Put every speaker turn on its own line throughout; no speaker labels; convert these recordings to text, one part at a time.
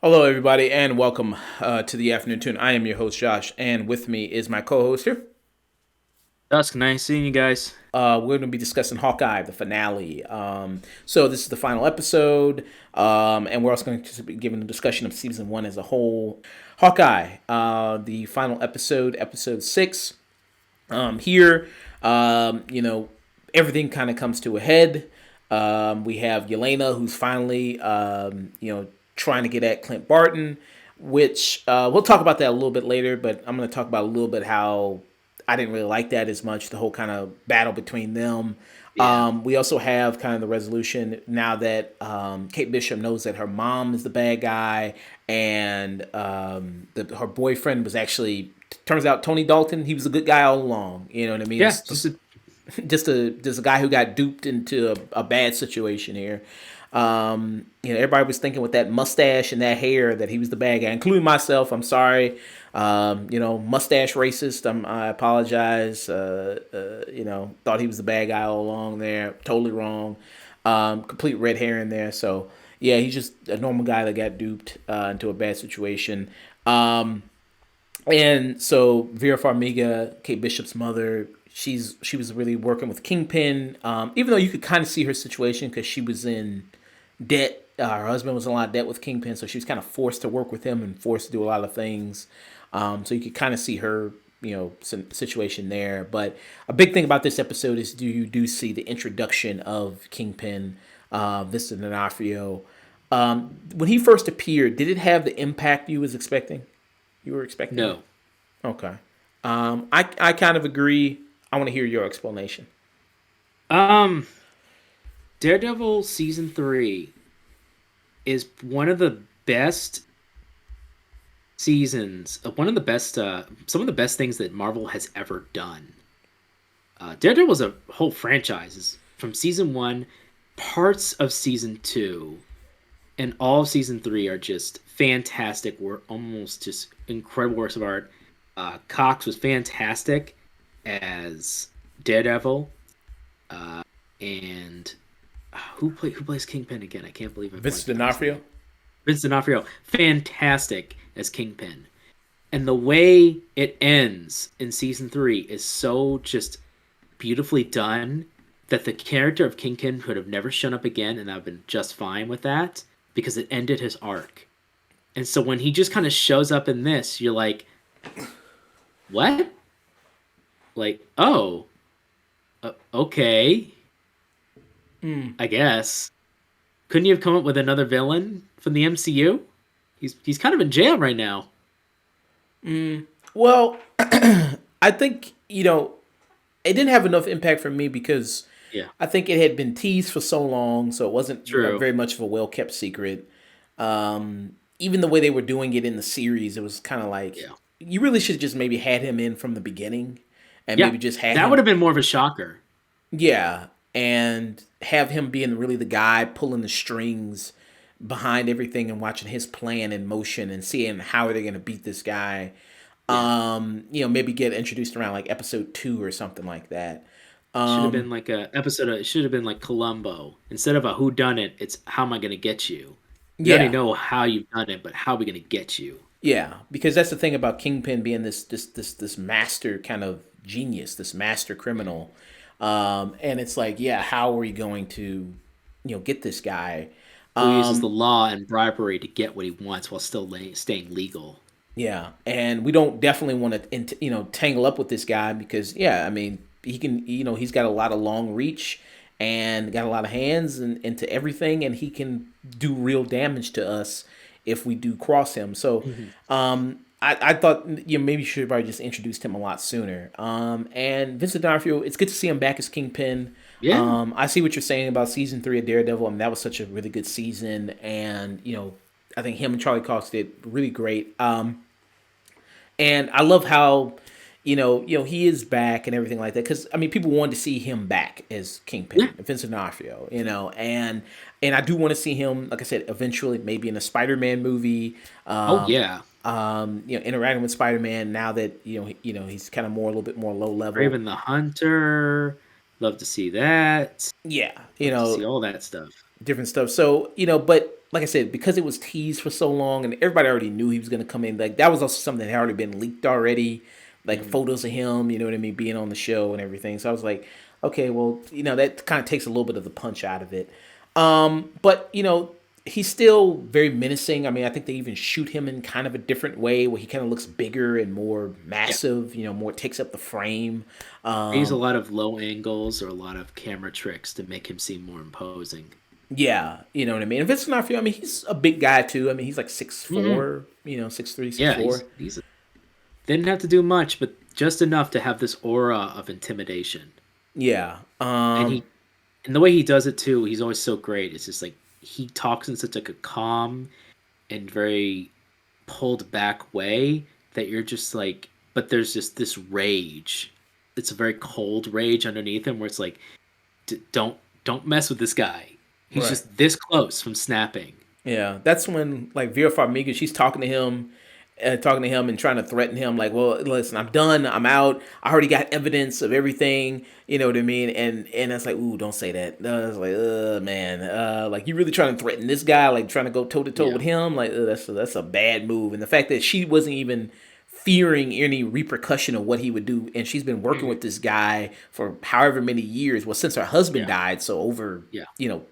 Hello, everybody, and welcome to the Afternoon Tune. I am your host, Josh, and with me is my co-host here.
Dusk, nice seeing you guys.
We're going to be discussing Hawkeye, the finale. So this is the final episode, and we're also going to be giving a discussion of season one as a whole. Hawkeye, the final episode, episode 6. Here, everything kind of comes to a head. We have Yelena, who's finally, trying to get at Clint Barton, which we'll talk about that a little bit later, but I'm going to talk about a little bit how I didn't really like that as much, the whole kind of battle between them.
Yeah.
We also have kind of the resolution now that Kate Bishop knows that her mom is the bad guy, and her boyfriend was actually, turns out, Tony Dalton. He was a good guy all along. You know what I mean?
Yeah,
Just a guy who got duped into a bad situation here. Everybody was thinking with that mustache and that hair that he was the bad guy, including myself. I'm sorry. Mustache racist. I apologize. Thought he was the bad guy all along there. Totally wrong. Complete red hair in there. So yeah, he's just a normal guy that got duped into a bad situation. And so Vera Farmiga, Kate Bishop's mother, she was really working with Kingpin. Even though you could kind of see her situation because she was in debt. Her husband was in a lot of debt with Kingpin, so she was kind of forced to work with him and forced to do a lot of things. So you could kind of see her, situation there. But a big thing about this episode is you do see the introduction of Kingpin, Vincent D'Onofrio. When he first appeared, did it have the impact you was expecting? You were expecting?
no.
Okay. I kind of agree. I want to hear your explanation.
Um, Daredevil season 3 is one of the best seasons, one of the best, some of the best things that Marvel has ever done. Daredevil is a whole franchise from season 1, parts of season 2, and all of season 3 are just fantastic. We're almost just incredible works of art. Cox was fantastic as Daredevil, and who plays Kingpin again? I can't believe I
Vincent D'Onofrio.
Vincent D'Onofrio, fantastic as Kingpin, and the way it ends in season 3 is so just beautifully done that the character of Kingpin could have never shown up again, and I've been just fine with that because it ended his arc. And so when he just kind of shows up in this, you're like, what? Like, oh, okay. I guess. Couldn't you have come up with another villain from the MCU? He's kind of in jail right now.
Well, I think, it didn't have enough impact for me because
Yeah,
I think it had been teased for so long, so it wasn't
true.
very much of a well kept secret. Even the way they were doing it in the series, it was kind of like
Yeah,
you really should have just maybe had him in from the beginning, and
yeah.
maybe just had
That would
him,
have been more of a shocker.
yeah, and have him being really the guy pulling the strings behind everything and watching his plan in motion and seeing how are they going to beat this guy.
Yeah,
Maybe get introduced around like episode 2 or something like that.
should have
Um,
been like a episode. It should have been like Columbo. Instead of a who done it, it's how am I going to get you. We already
yeah,
know how you've done it, but how are we going to get you?
yeah, because that's the thing about Kingpin being this master kind of genius, this master criminal, and it's like, yeah, how are we going to, get this guy?
Who uses the law and bribery to get what he wants while still staying legal?
Yeah, and we don't definitely want to, tangle up with this guy because, yeah, I mean, he can, he's got a lot of long reach and got a lot of hands and into everything, and he can do real damage to us if we do cross him. So,
Mhm.
I thought, maybe you should have probably just introduced him a lot sooner. And Vincent D'Onofrio, it's good to see him back as Kingpin.
Yeah,
I see what you're saying about season 3 of Daredevil. I mean, that was such a really good season, and I think him and Charlie Cox did really great. And I love how, he is back and everything like that. Because I mean, people wanted to see him back as
Yeah.
Kingpin, Vincent D'Onofrio, and I do want to see him, like I said, eventually maybe in a Spider-Man movie.
Oh yeah.
Interacting with Spider-Man now that he's kind of more a little bit more low level.
Raven the Hunter. Love to see that.
Yeah,
Love to see all that stuff.
different stuff. So, but like I said, because it was teased for so long and everybody already knew he was going to come in, like that was also something that had already been leaked already, like
Mhm.
photos of him, you know what I mean, being on the show and everything. So I was like, okay, well, that kind of takes a little bit of the punch out of it. But, he's still very menacing. I mean, I think they even shoot him in kind of a different way where he kind of looks bigger and more
Yeah.
massive, more takes up the frame.
They use a lot of low angles or a lot of camera tricks to make him seem more imposing.
Yeah, you know what I mean. And Vincent D'Onofrio, I mean, he's a big guy too. I mean, he's like 6'4", 6'3", six
Yeah,
four.
he's didn't have to do much, but just enough to have this aura of intimidation.
Yeah.
And the way he does it too, he's always so great. It's just like he talks in such like a calm and very pulled back way that you're just like, but there's just this rage. It's a very cold rage underneath him where it's like, don't mess with this guy. He's
Right.
just this close from snapping.
Yeah. That's when like Vera Farmiga, she's talking to him and trying to threaten him like, well, listen, I'm done, I'm out, I already got evidence of everything, you know what I mean. And it's like, ooh, don't say that. I was like, man, like you really trying to threaten this guy, like trying to go toe to toe
Yeah.
with him, like that's a bad move. And the fact that she wasn't even fearing any repercussion of what he would do, and she's been working
Mhm.
with this guy for however many years, well, since her husband
Yeah.
died, so over
Yeah.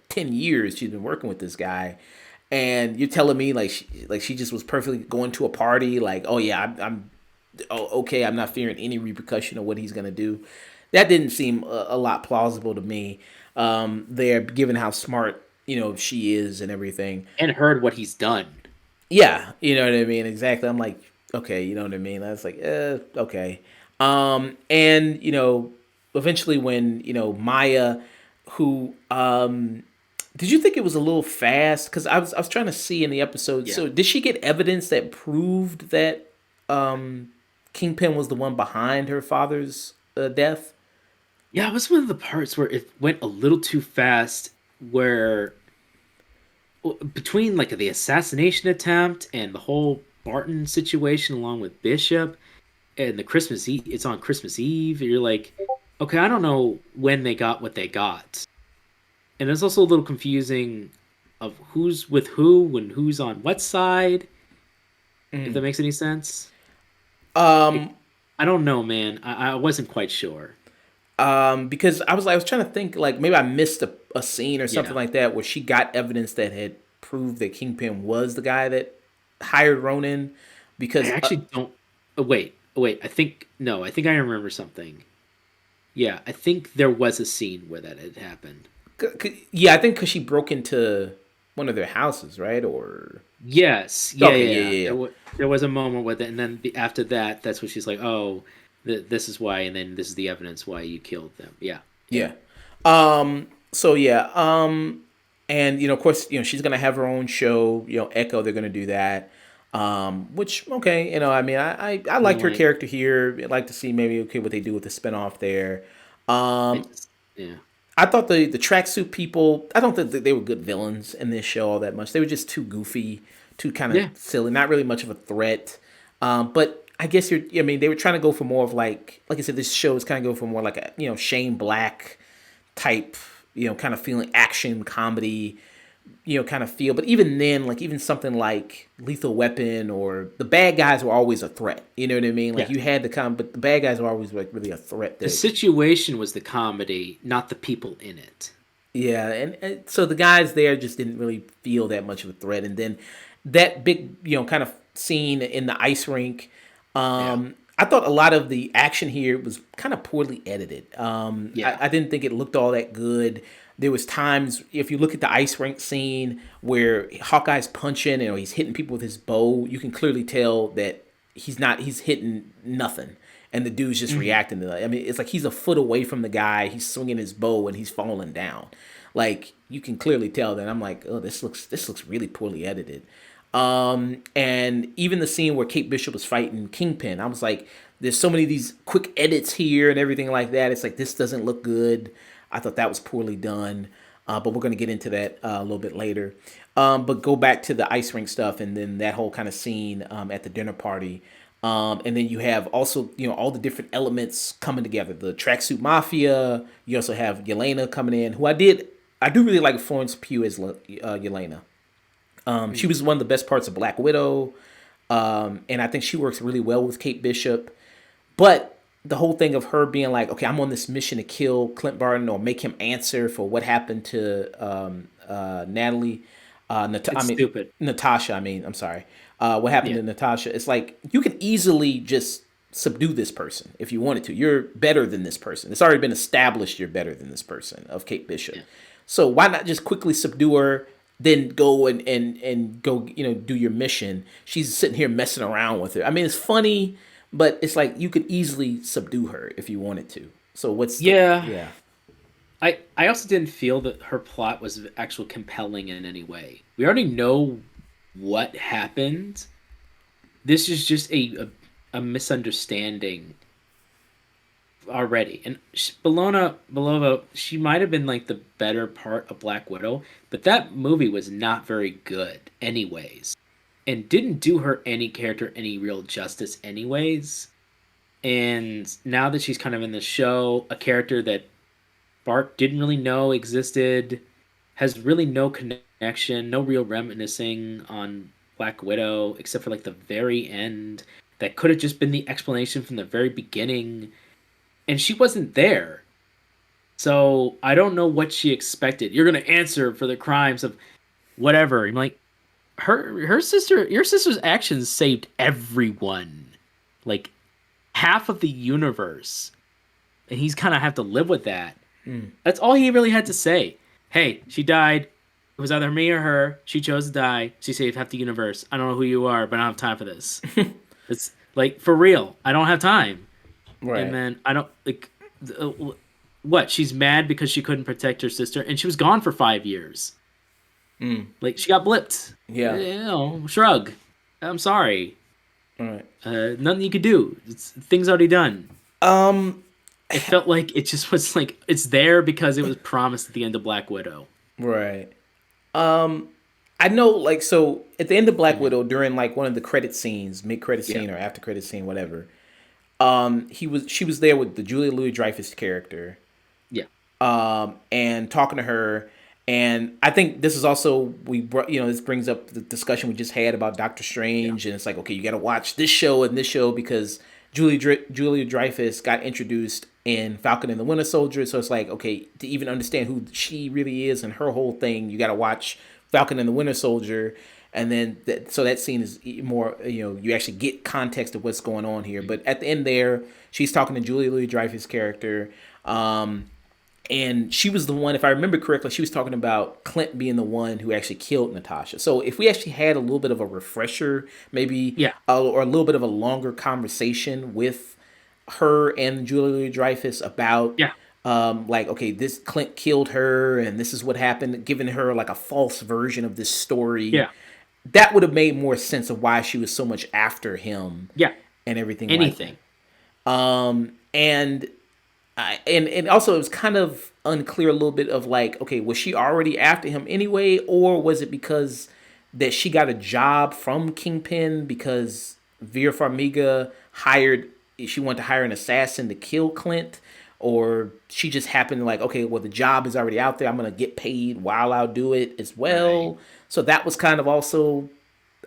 10 years she's been working with this guy. And you're telling me like she just was perfectly going to a party, like, oh yeah, I'm oh, okay, I'm not fearing any repercussion of what he's gonna do. That didn't seem a lot plausible to me. There, given how smart she is and everything.
And heard what he's done.
Yeah, you know what I mean. Exactly. I'm like, okay, you know what I mean. I was like, okay. And eventually when Maya, who did you think it was a little fast? Because I was trying to see in the episode.
Yeah.
So did she get evidence that proved that Kingpin was the one behind her father's death?
Yeah, it was one of the parts where it went a little too fast where between like the assassination attempt and the whole Barton situation along with Bishop and the Christmas Eve, it's on Christmas Eve. You're like, okay, I don't know when they got what they got, and it's also a little confusing of who's with who and who's on what side. If that makes any sense, it,
Um,
I don't know, man. I wasn't quite sure.
because I was trying to think like maybe I missed a scene or something
Yeah,
like that where she got evidence that had proved that Kingpin was the guy that hired Ronan.
I
Because
actually don't. Oh, wait, oh, wait. I think no. I think I remember something. Yeah, I think there was a scene where that had happened.
yeah, I think because she broke into one of their houses, right? Or
Yes, yeah,
okay,
yeah,
yeah,
yeah.
yeah,
There was a moment with it, and then after that, that's when she's like, "Oh, this is why," and then this is the evidence why you killed them. Yeah, yeah,
yeah. So yeah. And of course, she's gonna have her own show. Echo, they're gonna do that. Which okay, I mean, I
you know
liked her
what?
character here. I'd like to see maybe okay what they do with the spinoff there.
I
Um,
just, yeah,
I thought the tracksuit people. I don't think that they were good villains in this show all that much. They were just too goofy, too kind of
yeah,
silly, not really much of a threat. But I guess you're. I mean, they were trying to go for more of like I said, this show is kind of go for more like a Shane Black type, kind of feeling action comedy, kind of feel. But even then, like even something like Lethal Weapon or the bad guys were always a threat. You know what I mean? Like
yeah.
you had to come, but the bad guys were always like really a threat.
The
That
situation was the comedy, not the people in it.
Yeah, and so the guys there just didn't really feel that much of a threat. And then that big, kind of scene in the ice rink.
Yeah,
I thought a lot of the action here was kind of poorly edited.
yeah.
I didn't think it looked all that good. There was times, if you look at the ice rink scene where Hawkeye's punching and he's hitting people with his bow, you can clearly tell that he's hitting nothing. And the dude's just
Mhm.
reacting to that. I mean, it's like he's a foot away from the guy. He's swinging his bow and he's falling down. Like you can clearly tell that. I'm like, oh, this looks really poorly edited. And even the scene where Kate Bishop was fighting Kingpin, I was like, there's so many of these quick edits here and everything like that. It's like, this doesn't look good. I thought that was poorly done. But we're going to get into that a little bit later. But go back to the ice rink stuff and then that whole kind of scene at the dinner party. And then you have also, all the different elements coming together. The tracksuit mafia. You also have Yelena coming in, who I do really like Florence Pugh as Yelena. She was one of the best parts of Black Widow. And I think she works really well with Kate Bishop. But the whole thing of her being like, okay, I'm on this mission to kill Clint Barton or make him answer for what happened to Natalie.
Stupid.
Natasha, I'm sorry. What happened to Natasha? It's like, you can easily just subdue this person if you wanted to. You're better than this person. It's already been established you're better than this person, of Kate Bishop. Yeah. So why not just quickly subdue her, then go and go, do your mission? She's sitting here messing around with her. It's funny, but it's like you could easily subdue her if you wanted to. So
yeah. I also didn't feel that her plot was actually compelling in any way. We already know what happened. This is just a misunderstanding already. And Belova, she might have been like the better part of Black Widow, but that movie was not very good anyways. And didn't do her any character any real justice anyways. And now that she's kind of in the show, a character that Bart didn't really know existed, has really no connection, no real reminiscing on Black Widow, except for like the very end. That could have just been the explanation from the very beginning. And she wasn't there. So I don't know what she expected. You're going to answer for the crimes of whatever. I'm like, your sister's actions saved everyone. Like half of the universe. And he's kind of have to live with that. That's all he really had to say. Hey, she died. It was either me or her. She chose to die. She saved half the universe. I don't know who you are, but I don't have time for this. It's like, for real. I don't have time. Right. And then I don't like what? She's mad because she couldn't protect her sister, and she was gone for 5 years. Like she got blipped. Yeah. Shrug. I'm sorry. All right. Nothing you could do. Things already done. It felt like it just was like it's there because it was promised at the end of Black Widow.
Right. I know, like, so at the end of Black Widow, during like one of the credit scenes, mid-credit scene or after-credit scene, whatever, she was there with the Julia Louis-Dreyfus character. Yeah. And talking to her, and I think this is also this brings up the discussion we just had about Doctor Strange, and it's like, okay, you got to watch this show and this show because Julia Dreyfus got introduced in Falcon and the Winter Soldier, so it's like, okay, to even understand who she really is and her whole thing, you got to watch Falcon and the Winter Soldier, and then so that scene is more, you actually get context of what's going on here. But at the end there, she's talking to Julia Louis-Dreyfus' character, and she was the one, if I remember correctly, she was talking about Clint being the one who actually killed Natasha. So if we actually had a little bit of a refresher, maybe, or a little bit of a longer conversation with her and Julia Louis-Dreyfus about, like, okay, this Clint killed her and this is what happened, giving her like a false version of this story. That would have made more sense of why she was so much after him. And everything.
Anything.
Like that. And also it was kind of unclear a little bit of like, okay, was she already after him anyway, or was it because that she got a job from Kingpin because Vera Farmiga she wanted to hire an assassin to kill Clint, or she just happened to like, okay, well, the job is already out there, I'm gonna get paid while I'll do it as well. Right. So that was kind of also,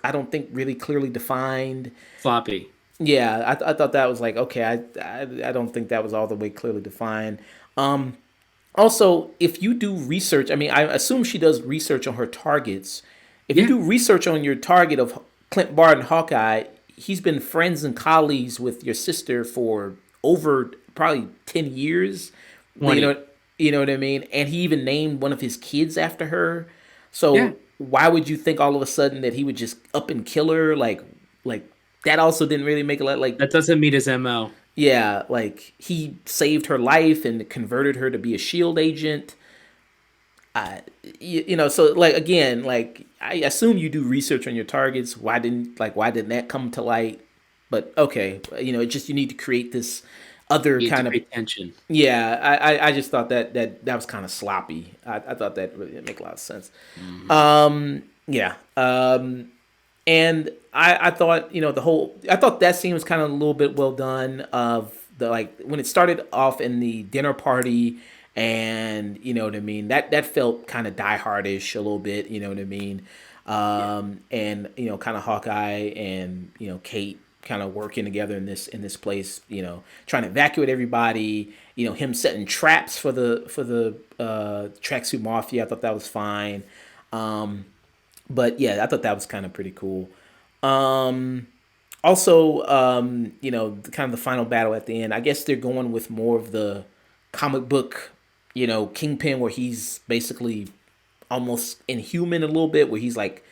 I don't think, really clearly defined.
Floppy.
Yeah, I thought that was like, okay, I don't think that was all the way clearly defined. Also, if you do research, I assume she does research on her targets. If you do research on your target of Clint Barton, Hawkeye, he's been friends and colleagues with your sister for over probably 10 years. 20. You know what I mean? And he even named one of his kids after her. So why would you think all of a sudden that he would just up and kill her? Like that also didn't really make a lot, like,
that doesn't meet his MO.
Yeah, like he saved her life and converted her to be a SHIELD agent. So like again, like I assume you do research on your targets. Why didn't that come to light? But okay, it just you need to create this other
You had to
kind of.
create tension.
Yeah, I just thought that was kind of sloppy. I thought that really didn't make a lot of sense.
Hmm.
Yeah. And I thought I thought that scene was kind of a little bit well done, of the like when it started off in the dinner party, and you know what I mean, that felt kind of diehardish a little bit, you know what I mean.
Yeah.
And kind of Hawkeye and Kate kind of working together in this place, trying to evacuate everybody, him setting traps for the tracksuit mafia. I thought that was fine. But yeah, I thought that was kind of pretty cool. Also, kind of the final battle at the end. I guess they're going with more of the comic book, Kingpin, where he's basically almost inhuman a little bit, where he's like,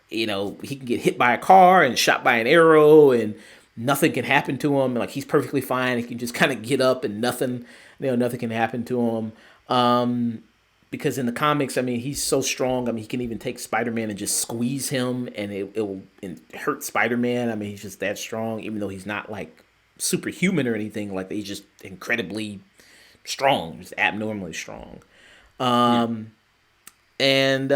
he can get hit by a car and shot by an arrow, and nothing can happen to him. Like he's perfectly fine. He can just kind of get up, and nothing can happen to him. Because in the comics, I mean, he's so strong. I mean, he can even take Spider Man and just squeeze him, and it will hurt Spider Man. I mean, he's just that strong, even though he's not like superhuman or anything. Like he's just incredibly strong, just abnormally strong.
Yeah.
And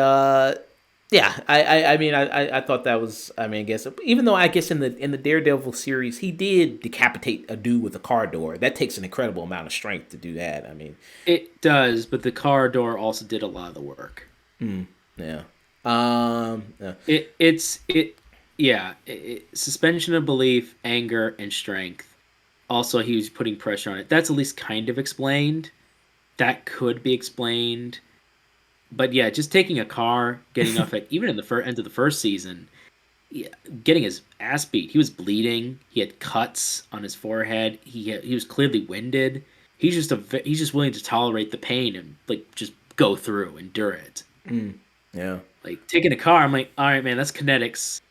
yeah, I mean, I thought that was. I mean, I guess even though I guess in the Daredevil series, he did decapitate a dude with a car door. That takes an incredible amount of strength to do that. I mean,
It does, but the car door also did a lot of the work.
yeah. Yeah.
It yeah, suspension of belief, anger, and strength. Also, he was putting pressure on it. That's at least kind of explained. That could be explained. But yeah, just taking a car, getting off it, even in the end of the first season, yeah, getting his ass beat. He was bleeding. He had cuts on his forehead. He was clearly winded. He's just willing to tolerate the pain and like just go through, endure it.
Yeah.
Like taking a car, I'm like, all right, man, that's kinetics.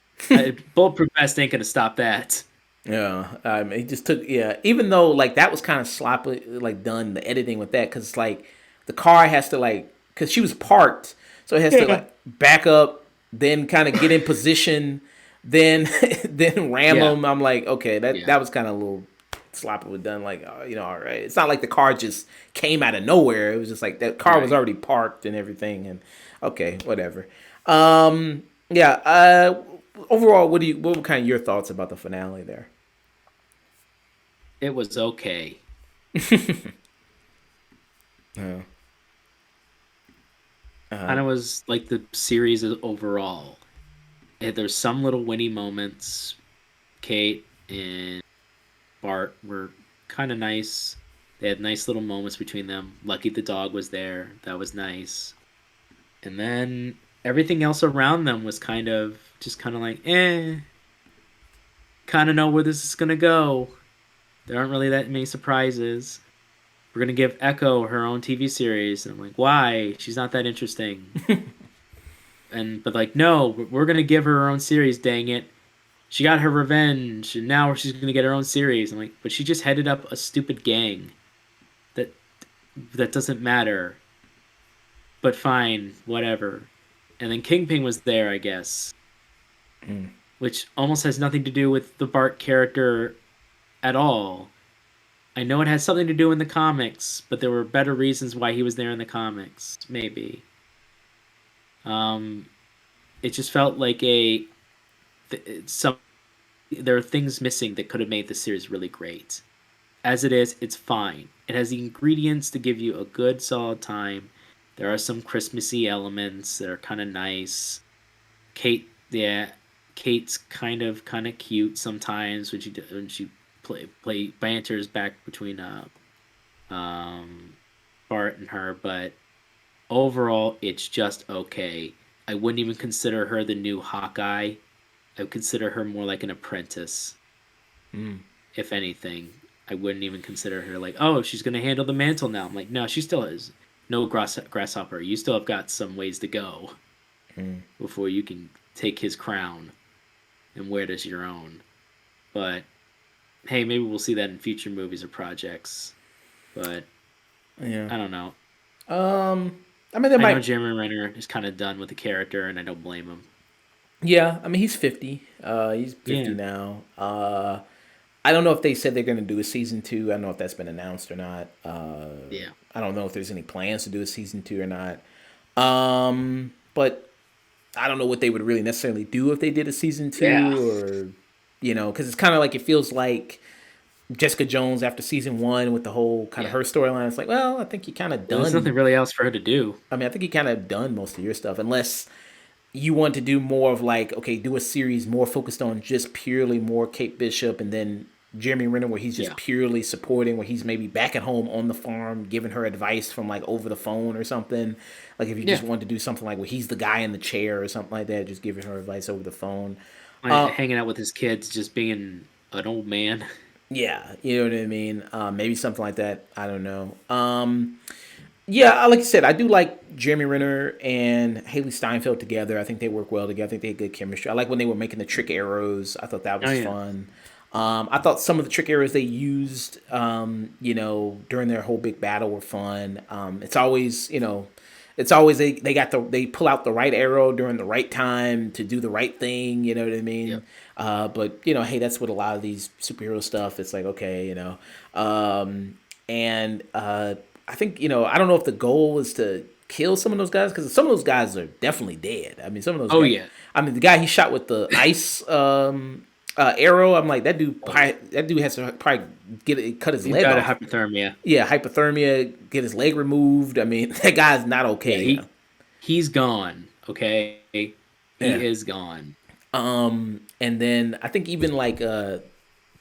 Bulletproof vest ain't gonna stop that.
Yeah, he just took, yeah. Even though like that was kind of sloppy, like done the editing with that, because like the car has to like, because she was parked, so it has to like back up, then kind of get in position, then then ram
Yeah,
them. I'm like, okay, that
yeah,
that was kind of a little sloppily done. Like, all right. It's not like the car just came out of nowhere. It was just like that car was
right.
already parked and everything, and okay, whatever. Yeah. Overall, what were kind of your thoughts about the finale there?
It was okay.
Yeah.
Kind
Uh,
of was like the series overall. There's some little winny moments. Kate and Bart were kind of nice. They had nice little moments between them. Lucky the dog was there. That was nice. And then everything else around them was kind of like, eh, kind of know where this is gonna go. There aren't really that many surprises. We're gonna give Echo her own TV series, and I'm like, why? She's not that interesting. And but like, no, we're gonna give her her own series. Dang it! She got her revenge, and now she's gonna get her own series. I'm like, but she just headed up a stupid gang. That that doesn't matter. But fine, whatever. And then Kingpin was there, I guess, which almost has nothing to do with the Bart character at all. I know it has something to do in the comics, but there were better reasons why he was there in the comics. Maybe. Um, it just felt like some. There are things missing that could have made the series really great. As it is, it's fine. It has the ingredients to give you a good, solid time. There are some Christmassy elements that are kind of nice. Kate, yeah, Kate's kind of cute sometimes when she play banters back between um Bart and her, but overall it's just okay. I wouldn't even consider her the new Hawkeye. I would consider her more like an apprentice, if anything. I wouldn't even consider her like, oh, she's gonna handle the mantle now. I'm like, no, she still is no grasshopper. You still have got some ways to go before you can take his crown and wear it as your own. But hey, maybe we'll see that in future movies or projects. But
yeah.
I don't know.
I mean, there
I know
might.
Jeremy Renner is kind of done with the character, and I don't blame him.
Yeah, I mean, he's 50. He's 50
Yeah,
now. I don't know if they said they're going to do a season two. I don't know if that's been announced or not.
yeah,
I don't know if there's any plans to do a season two or not. But I don't know what they would really necessarily do if they did a season
yeah.
two, or because it's kind of like it feels like Jessica Jones after season one with the whole kind of
Yeah.
her storyline. It's like, well, I think you kind of
Well, there's nothing
done.
really else for her to do.
I mean, I think you kind of done most of your stuff, unless you want to do more of like, okay, do a series more focused on just purely more Kate Bishop, and then Jeremy Renner where he's just
Yeah.
purely supporting, where he's maybe back at home on the farm giving her advice from like over the phone or something. Like if you
Yeah.
just want to do something like where he's the guy in the chair or something like that, just giving her advice over the phone.
Like,
Uh,
hanging out with his kids, just being an old man.
yeah, you know what I mean. Maybe something like that. I don't know. Yeah, like I said, I do like Jeremy Renner and Haley Steinfeld together. I think they work well together. I think they had good chemistry. I like when they were making the trick arrows. I thought that
Oh
was
yeah.
fun. I thought some of the trick arrows they used, during their whole big battle were fun. It's always they pull out the right arrow during the right time to do the right thing. You know what I mean?
Yep.
But hey, that's what a lot of these superhero stuff. It's like, okay, and I think I don't know if the goal is to kill some of those guys, because some of those guys are definitely dead. I mean, some of those
Oh
guys.
yeah.
I mean, the guy he shot with the ice arrow. I'm like,
Oh yeah.
that dude has to probably cut his
He's
leg
got a
off.
hypothermia.
Yeah, hypothermia, get his leg removed. I mean, that guy's not
Yeah.
okay.
He's gone. Okay. He
Yeah.
is gone.
And then I think even like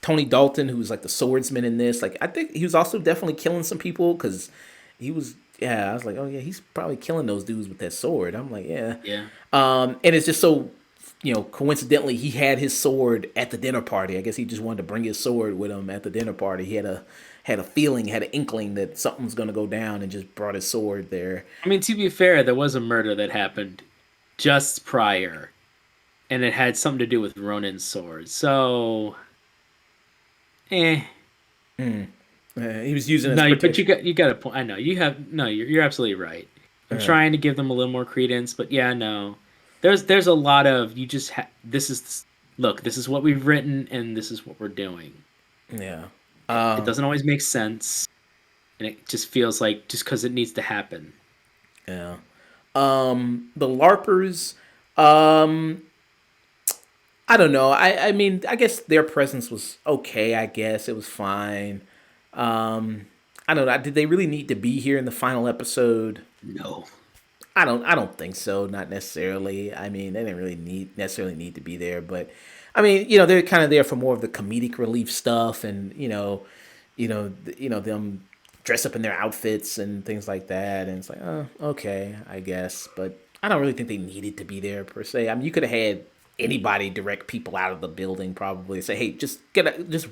Tony Dalton, who's like the swordsman in this, like I think he was also definitely killing some people, because he was. Yeah, I was like, oh yeah, he's probably killing those dudes with that sword. I'm like, yeah.
Yeah.
And it's just so, coincidentally, he had his sword at the dinner party. I guess he just wanted to bring his sword with him at the dinner party. He had a feeling, had an inkling that something's gonna go down, and just brought his sword there.
I mean, to be fair, there was a murder that happened just prior, and it had something to do with Ronin's sword. So, eh.
He was using it as
No, but
protection.
you got a point. I know you have no. You're absolutely right. I'm trying to give them a little more credence, but yeah, no. There's a lot of you just this is look. This is what we've written, and this is what we're doing.
Yeah.
It doesn't always make sense, and it just feels like just because it needs to happen.
Yeah. The LARPers, um, I don't know. I mean, I guess their presence was okay. I guess it was fine. I don't know. Did they really need to be here in the final episode?
No.
I don't think so. Not necessarily. I mean, they didn't really necessarily need to be there, but I mean, they're kind of there for more of the comedic relief stuff, and them dress up in their outfits and things like that, and it's like, oh, okay, I guess, but I don't really think they needed to be there per se. I mean, you could have had anybody direct people out of the building, probably say, hey, just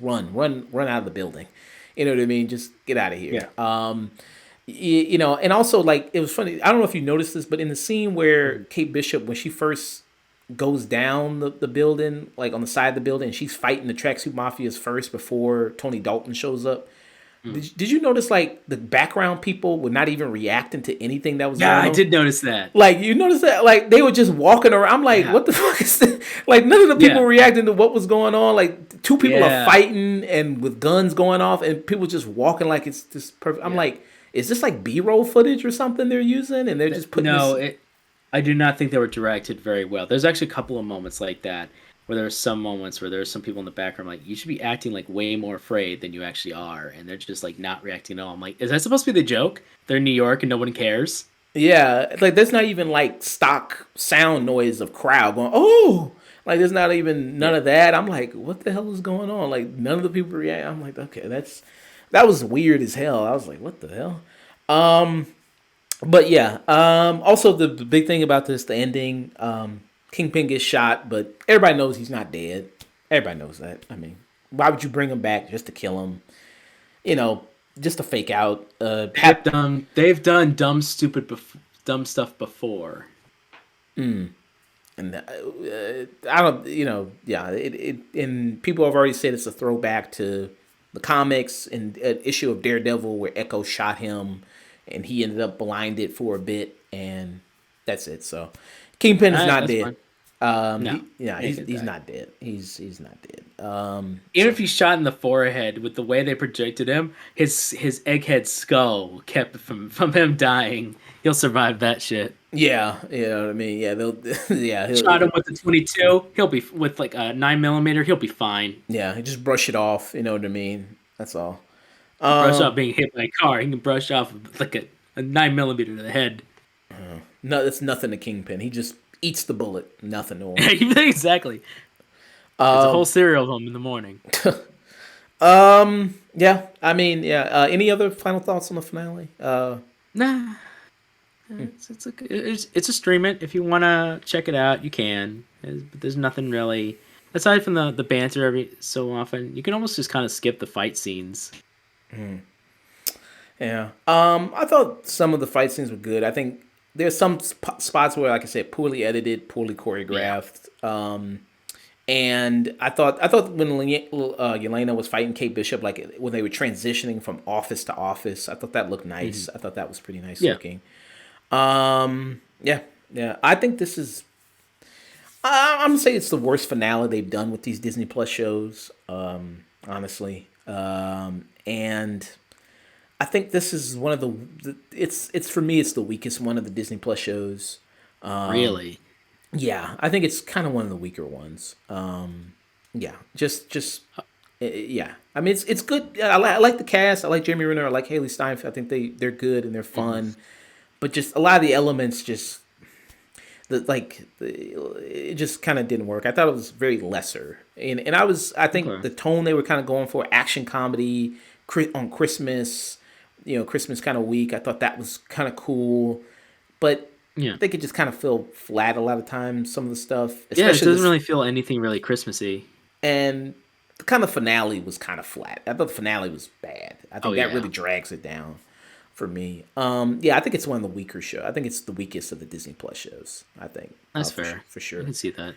run out of the building. You know what I mean? Just get out of here.
Yeah.
And also like it was funny. I don't know if you noticed this, but in the scene where Kate Bishop, when she first goes down the building, like on the side of the building, and she's fighting the tracksuit mafias first before Tony Dalton shows up. Did you notice like the background people were not even reacting to anything that was
Yeah,
going
I
on?
did notice that.
Like you notice that, like they were just walking around. I'm like,
Yeah.
what the fuck is this? Like none of the people
Yeah.
reacting to what was going on. Like two people are
Yeah.
fighting and with guns going off, and people just walking like it's just perfect. I'm
Yeah.
like, is this like B-roll footage or something they're using? And they're just putting
No,
this.
I do not think they were directed very well. There's actually a couple of moments like that where there are some moments where there's some people in the background like you should be acting like way more afraid than you actually are, and they're just like not reacting at all. I'm like, is that supposed to be the joke? They're in New York and no one cares.
Yeah, like there's not even like stock sound noise of crowd going, oh, like there's not even none
Yeah.
of that. I'm like, what the hell is going on? Like none of the people react. I'm like, okay, that was weird as hell. I was like, what the hell? But yeah, also the big thing about this, the ending, Kingpin gets shot, but everybody knows he's not dead. Everybody knows that. I mean, why would you bring him back just to kill him? Just to fake out.
They've done dumb stuff before.
And I don't, yeah. And people have already said it's a throwback to the comics and an issue of Daredevil where Echo shot him, and he ended up blinded for a bit, and that's it. So Kingpin is not
That's
dead.
fine. No, ain't gonna
He's
die.
not dead. He's not dead.
Even if he's shot in the forehead, with the way they projected him, his egghead skull kept from him dying. He'll survive that shit.
Yeah, you know what I mean. Yeah, they'll yeah
Shot him with the 22. He'll be with like a 9 millimeter. He'll be fine.
he just brush it off. You know what I mean. That's all.
Brush off being hit by a car. He can brush off like a 9 millimeter to the head.
No, it's nothing to Kingpin. He just eats the bullet. Nothing to him.
Exactly. It's a whole cereal of them in the morning.
Yeah, I mean, yeah. Any other final thoughts on the finale?
Nah, it's a stream it if you want to check it out. You can. But there's nothing really aside from the banter every so often. You can almost just kind of skip the fight scenes.
Yeah. I thought some of the fight scenes were good. I think there's some spots where, like I said, poorly edited, poorly choreographed. And I thought when Yelena was fighting Kate Bishop, like when they were transitioning from office to office, I thought that looked nice. I thought that was pretty nice looking. Yeah. I think this is. I'm gonna say it's the worst finale they've done with these Disney Plus shows. Honestly, and I think this is one of it's for me it's the weakest one of the Disney Plus shows.
Really?
Yeah, I think it's kind of one of the weaker ones. Yeah, just yeah. I mean, it's good. I like the cast. I like Jeremy Renner. I like Haley Steinfeld. I think they're good and they're fun, but just a lot of the elements just it just kind of didn't work. I thought it was very lesser, and I think the tone they were kind of going for, action comedy on Christmas, Christmas kind of week. I thought that was kind of cool, but
Yeah.
I think it just kind of feel flat a lot of times. Some of the stuff,
Yeah, it
especially
doesn't really feel anything really Christmassy.
and the kind of finale was kind of flat. I thought the finale was bad. I think that
Yeah.
really drags it down for me. Yeah, I think it's one of the weaker shows. I think it's the weakest of the Disney Plus shows. I think
That's
for
fair.
for sure.
I can see that.